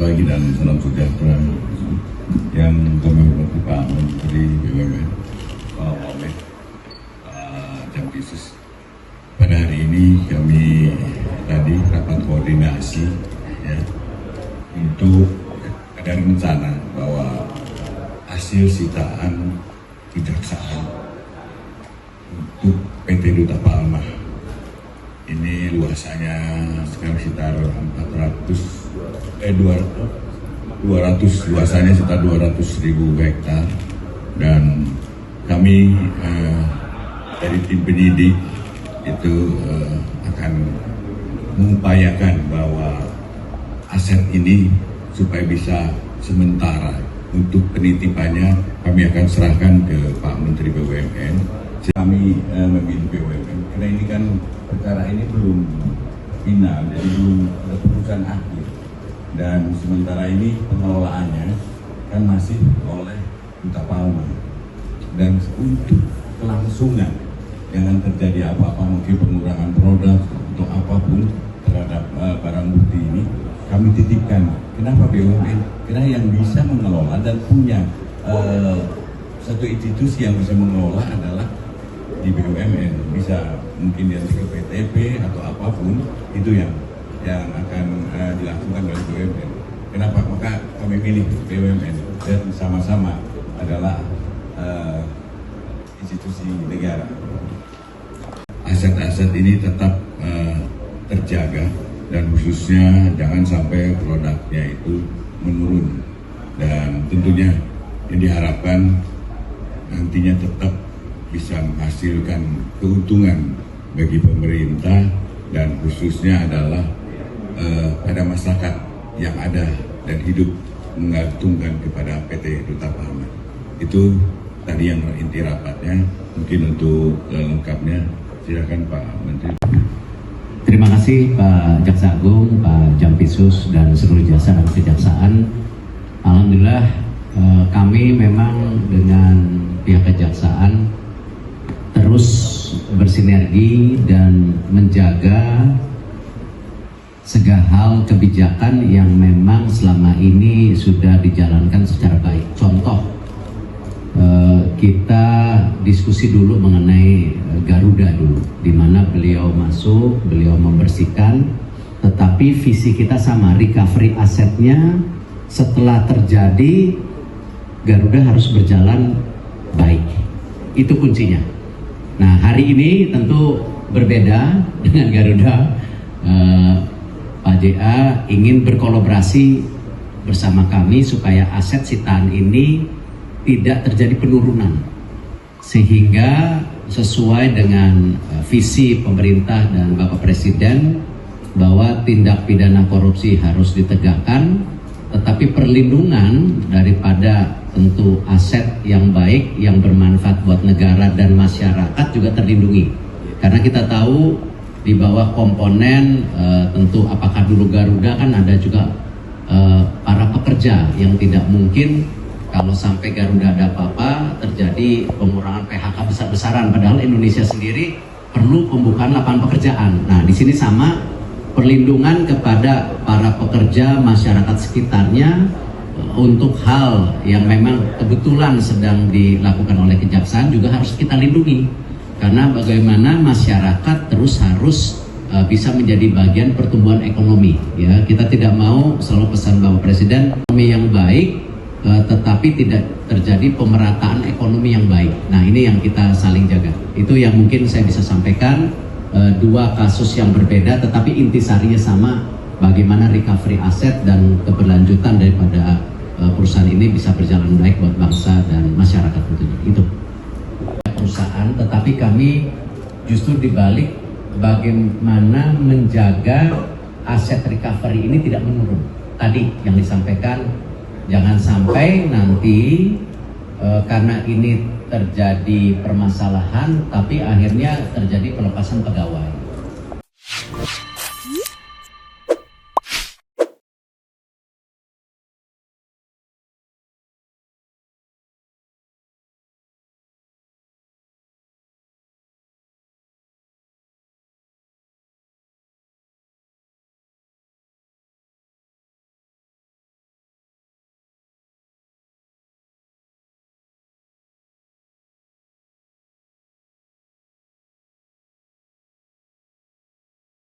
pagi dan salam sejahtera yang kami hormati Pak Menteri BUMN, Pak Wamen, Pak Jampisus. Pada hari ini kami tadi rapat koordinasi ya, untuk ada rencana bahwa hasil sitaan kejaksaan untuk PT Duta Palma ini luasannya sekarang sekitar 200 luasannya sekitar 200.000 hektar, dan kami dari tim penyidik itu akan mengupayakan bahwa aset ini supaya bisa sementara untuk penitipannya kami akan serahkan ke Pak Menteri BUMN. Kami memilih BUMN karena ini kan perkara ini belum final, jadi belum ada putusan akhir, dan sementara ini pengelolaannya kan masih oleh Duta Palma, dan untuk kelangsungan jangan terjadi apa-apa, mungkin pengurangan produk untuk apapun terhadap barang bukti ini kami titipkan. Kenapa BUMN? Karena yang bisa mengelola dan punya satu institusi yang bisa mengelola adalah di BUMN, bisa mungkin dia ke PTP atau apapun itu yang akan dilakukan oleh BUMN. Kenapa? Maka kami pilih BUMN dan sama-sama adalah institusi negara. Aset-aset ini tetap terjaga, dan khususnya jangan sampai produknya itu menurun, dan tentunya yang diharapkan nantinya tetap bisa menghasilkan keuntungan bagi pemerintah, dan khususnya adalah pada masyarakat yang ada dan hidup menggantungkan kepada PT Duta Palma. Itu tadi yang inti rapatnya. Mungkin untuk lengkapnya silakan Pak Menteri. Terima kasih Pak Jaksa Agung, Pak Jampisus, dan seluruh jasa dan kejaksaan. Alhamdulillah kami memang dengan pihak kejaksaan terus bersinergi dan menjaga segala hal kebijakan yang memang selama ini sudah dijalankan secara baik. Contoh, kita diskusi dulu mengenai Garuda dulu, di mana beliau masuk, beliau membersihkan, tetapi visi kita sama, recovery asetnya setelah terjadi Garuda harus berjalan baik. Itu kuncinya. Nah, hari ini tentu berbeda dengan Garuda. Pak JA ingin berkolaborasi bersama kami supaya aset sitaan ini tidak terjadi penurunan, sehingga sesuai dengan visi pemerintah dan Bapak Presiden bahwa tindak pidana korupsi harus ditegakkan, tetapi perlindungan daripada tentu aset yang baik yang bermanfaat buat negara dan masyarakat juga terlindungi. Karena kita tahu di bawah komponen tentu apakah dulu Garuda kan ada juga para pekerja yang tidak mungkin kalau sampai Garuda ada apa-apa terjadi pengurangan PHK besar-besaran, padahal Indonesia sendiri perlu pembukaan lapangan pekerjaan. Nah, di sini sama, perlindungan kepada para pekerja masyarakat sekitarnya untuk hal yang memang kebetulan sedang dilakukan oleh kejaksaan juga harus kita lindungi, karena bagaimana masyarakat terus harus bisa menjadi bagian pertumbuhan ekonomi. Ya, kita tidak mau, selalu pesan Bapak Presiden, ekonomi yang baik, tetapi tidak terjadi pemerataan ekonomi yang baik. Nah, ini yang kita saling jaga. Itu yang mungkin saya bisa sampaikan. Dua kasus yang berbeda, tetapi intisarinya sama, bagaimana recovery aset dan keberlanjutan daripada perusahaan ini bisa berjalan baik buat bangsa dan masyarakat tentunya. Itu perusahaan, tetapi kami justru dibalik bagaimana menjaga aset recovery ini tidak menurun. Tadi yang disampaikan, jangan sampai nanti karena ini terjadi permasalahan, tapi akhirnya terjadi pelepasan pegawai.